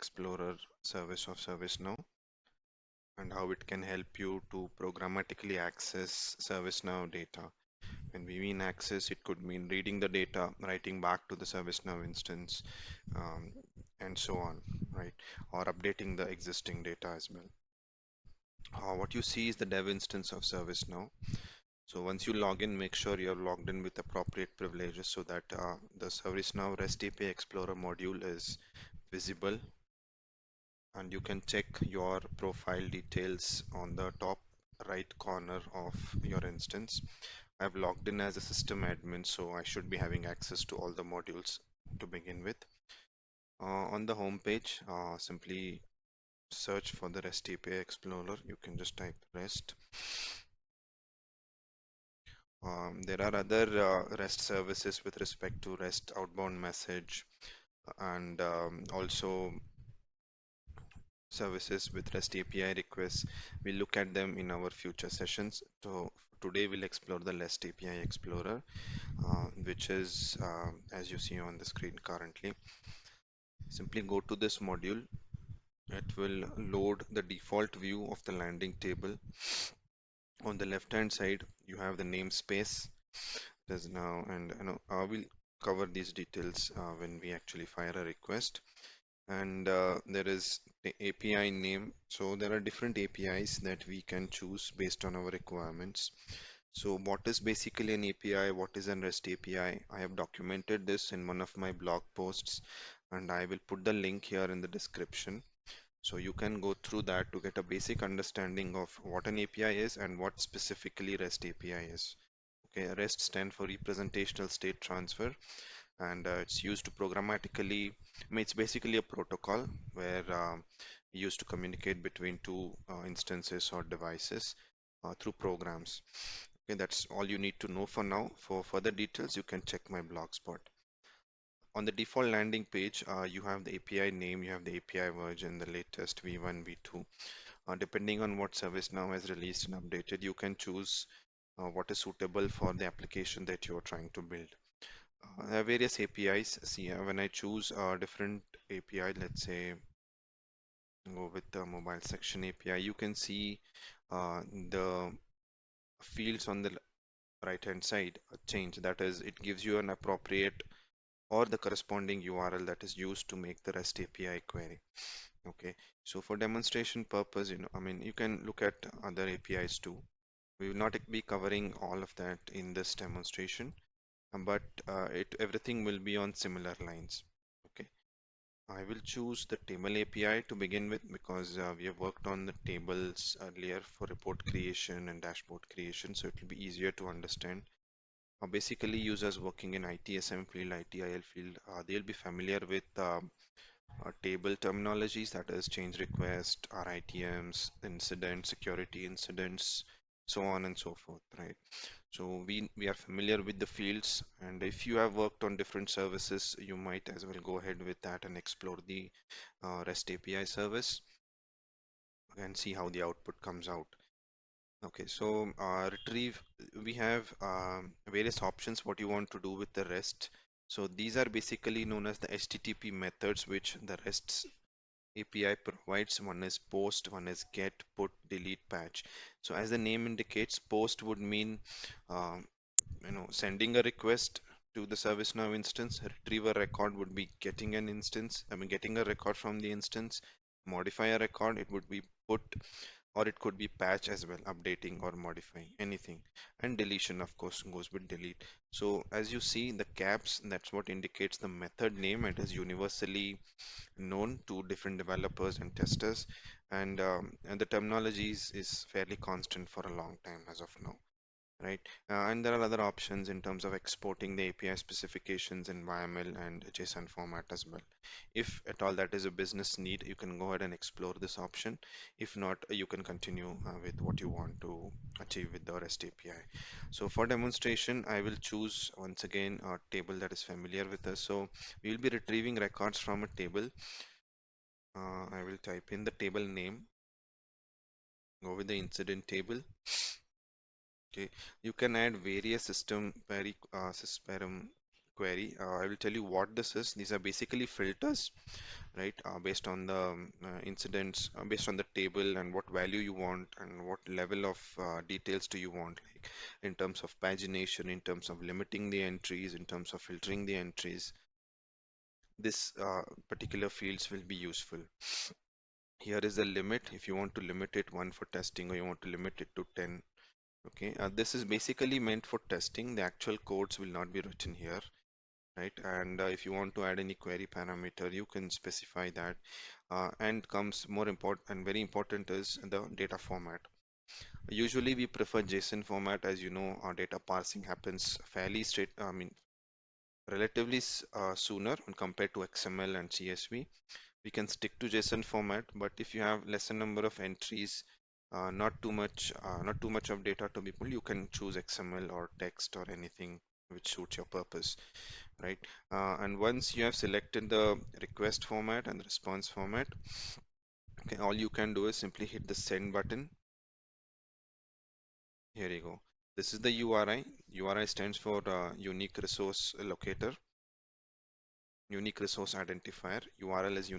Explorer service of ServiceNow and how it can help you to programmatically access ServiceNow data. When we mean access, it could mean reading the data, writing back to the ServiceNow instance, um, and so on, right? Or updating the existing data as well. What you see is the dev instance of ServiceNow. So once you log in, make sure you're logged in with appropriate privileges so that the ServiceNow REST API Explorer module is visible, and you can check your profile details on the top right corner of your instance. I've logged in as a system admin, so I should be having access to all the modules to begin with. On the home page, simply search for the REST API Explorer. You can just type REST. There are other REST services with respect to REST outbound message and also services with REST API requests. We'll look at them in our future sessions. So today we'll explore the REST API Explorer, which is, as you see on the screen currently. Simply go to this module. It will load the default view of the landing table. On the left hand side, you have the namespace. There's now, and I will cover these details when we actually fire a request. And there is the API name. So there are different APIs that we can choose based on our requirements. So what is basically an API? What is a REST API? I have documented this in one of my blog posts, and I will put the link here in the description. So you can go through that to get a basic understanding of what an API is and what specifically REST API is. Okay, REST stands for representational state transfer, and it's used to programmatically, it's basically a protocol where used to communicate between two instances or devices through programs. Okay, that's all you need to know for now. For further details, you can check my blog spot. On the default landing page, you have the API name, you have the API version, the latest V1, V2. Depending on what ServiceNow has released and updated, you can choose what is suitable for the application that you're trying to build. There are various APIs. See, when I choose a different API, let's say go with the mobile section API, you can see the fields on the right hand side change. That is, it gives you an appropriate or the corresponding URL that is used to make the REST API query. Okay, so for demonstration purpose, I mean, you can look at other APIs too. We will not be covering all of that in this demonstration, but everything will be on similar lines. Okay, I will choose the table API to begin with because we have worked on the tables earlier for report creation and dashboard creation, so it will be easier to understand. Basically, users working in ITSM field, ITIL field, they'll be familiar with table terminologies, that is change request, RITMs, incidents, security incidents, so on and so forth, right? So we are familiar with the fields, and if you have worked on different services, you might as well go ahead with that and explore the REST API service and see how the output comes out. Okay, so retrieve, we have various options what you want to do with the REST. So these are basically known as the HTTP methods which the REST API provides. One is post, one is get, put, delete, patch. So as the name indicates, post would mean sending a request to the ServiceNow instance. Retrieve a record would be getting an instance, I mean getting a record from the instance. Modify a record, it would be put, or it could be patch as well, updating or modifying anything. And deletion, of course, goes with delete. So as you see the caps, that's what indicates the method name. It is universally known to different developers and testers, and the terminology is fairly constant for a long time as of now, right? And there are other options in terms of exporting the API specifications in YAML and JSON format as well. If at all that is a business need, you can go ahead and explore this option. If not, you can continue with what you want to achieve with the REST API. So for demonstration, I will choose once again a table that is familiar with us. So we will be retrieving records from a table. I will type in the table name, go with the incident table. Okay, you can add various system query query. I will tell you what this is. These are basically filters, right? Based on the incidents, based on the table and what value you want and what level of details do you want, like in terms of pagination, in terms of limiting the entries, in terms of filtering the entries. This particular fields will be useful. Here is the limit. If you want to limit it one for testing or you want to limit it to 10. Okay, this is basically meant for testing. The actual codes will not be written here, right? And if you want to add any query parameter, you can specify that. And comes more important and very important is the data format. Usually we prefer JSON format. As you know, our data parsing happens fairly straight, I mean, relatively sooner when compared to XML and CSV. We can stick to JSON format, but if you have lesser number of entries, not too much of data to be pulled, you can choose XML or text or anything which suits your purpose, right? And once you have selected the request format and the response format, okay, all you can do is simply hit the send button. Here you go. This is the URI. URI stands for unique resource locator, unique resource identifier. URL is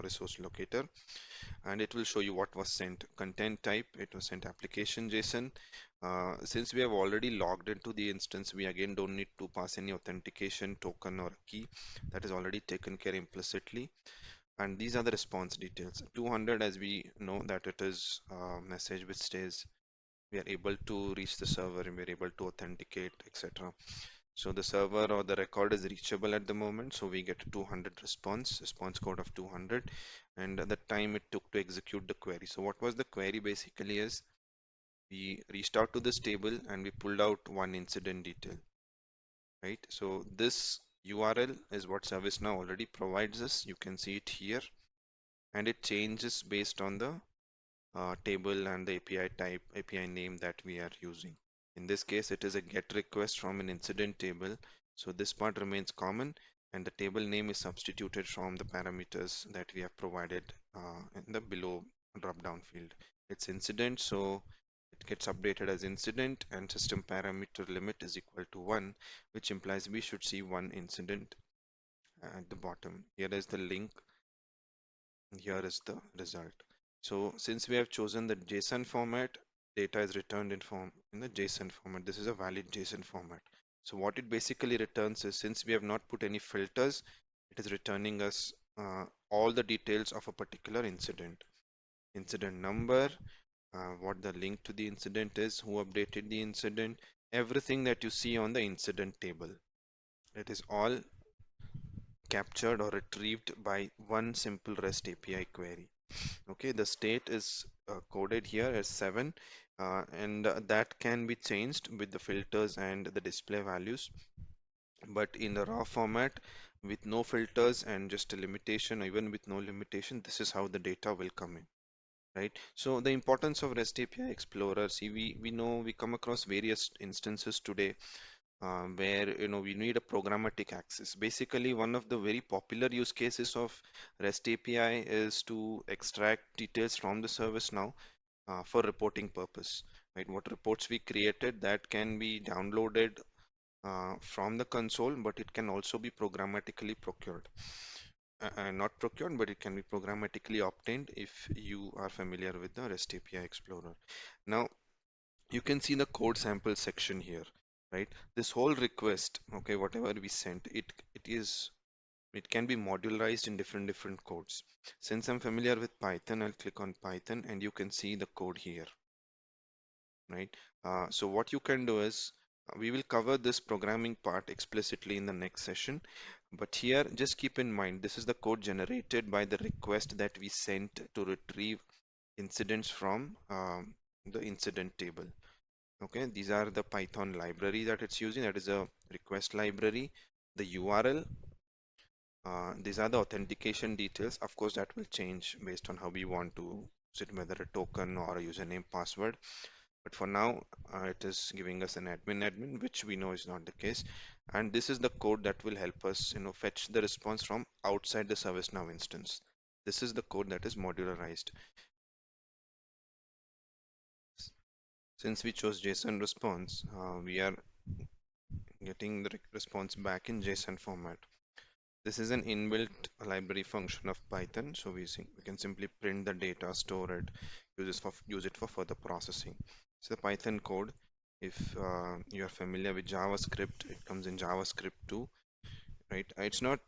resource locator, and it will show you what was sent. Content type, it was sent application JSON. Since we have already logged into the instance, we again don't need to pass any authentication token or key. That is already taken care implicitly. And these are the response details. 200, as we know that it is a message which says we are able to reach the server and we are able to authenticate, etc. So the server or the record is reachable at the moment. So we get 200 response code of 200, and the time it took to execute the query. So what was the query basically is we reached out to this table and we pulled out one incident detail, right? So this URL is what ServiceNow already provides us. You can see it here, and it changes based on the table and the API type, API name that we are using. In this case, it is a GET request from an incident table. So this part remains common, and the table name is substituted from the parameters that we have provided in the below drop-down field. It's incident, so it gets updated as incident, and system parameter limit is equal to 1, which implies we should see one incident at the bottom. Here is the link. Here is the result. So since we have chosen the JSON format, data is returned in the JSON format. This is a valid JSON format. So what it basically returns is, since we have not put any filters, it is returning us all the details of a particular incident. Incident number, what the link to the incident is, who updated the incident, everything that you see on the incident table. It is all captured or retrieved by one simple REST API query. Okay, the state is coded here as 7, and that can be changed with the filters and the display values. But in the raw format, with no filters and just a limitation, or even with no limitation, this is how the data will come in. Right. So the importance of REST API Explorer. See, we know we come across various instances today where we need a programmatic access. Basically, one of the very popular use cases of REST API is to extract details from the service now for reporting purpose. Right, what reports we created, that can be downloaded from the console, but it can also be programmatically procured. Not procured, but it can be programmatically obtained if you are familiar with the REST API Explorer. Now, you can see the code sample section here, right? This whole request, okay, whatever we sent, it can be modularized in different codes. Since I'm familiar with Python, I'll click on Python and you can see the code here, right? So what you can do is we will cover this programming part explicitly in the next session, but here just keep in mind this is the code generated by the request that we sent to retrieve incidents from the incident table. Okay, these are the Python library that it's using. That is a request library. The URL, these are the authentication details. Of course, that will change based on how we want to set whether a token or a username password. But for now, it is giving us an admin, which we know is not the case. And this is the code that will help us, fetch the response from outside the ServiceNow instance. This is the code that is modularized. Since we chose JSON response, we are getting the response back in JSON format. This is an inbuilt library function of Python, so we can simply print the data, store it, use it for further processing. So the Python code, if you are familiar with JavaScript, it comes in JavaScript too, right? It's not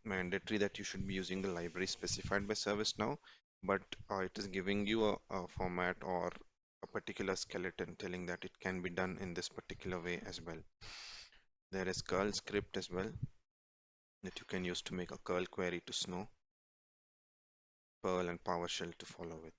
mandatory that you should be using the library specified by ServiceNow, but it is giving you a format or a particular skeleton telling that it can be done in this particular way as well. There is curl script as well that you can use to make a curl query to Snow, Perl, and PowerShell to follow with.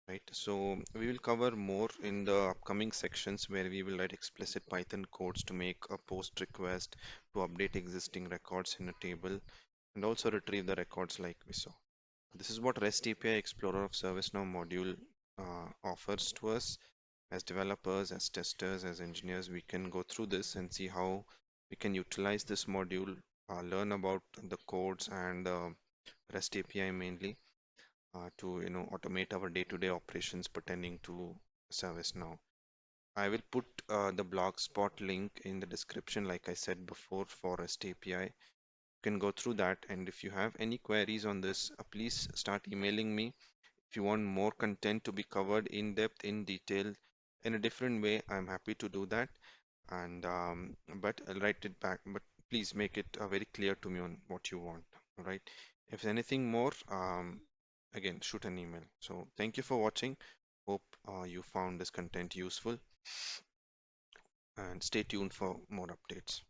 Right, so we will cover more in the upcoming sections where we will write explicit Python codes to make a post request, to update existing records in a table, and also retrieve the records like we saw. This is what REST API Explorer of ServiceNow module offers to us. As developers, as testers, as engineers, we can go through this and see how we can utilize this module, learn about the codes and REST API mainly to automate our day-to-day operations pertaining to ServiceNow. I will put the blogspot link in the description, like I said before, for REST API. You can go through that, and if you have any queries on this, please start emailing me. If you want more content to be covered in depth, in detail, in a different way, I'm happy to do that. And but I'll write it back. But please make it very clear to me on what you want. All right. If anything more, again, shoot an email. So thank you for watching. Hope you found this content useful, and stay tuned for more updates.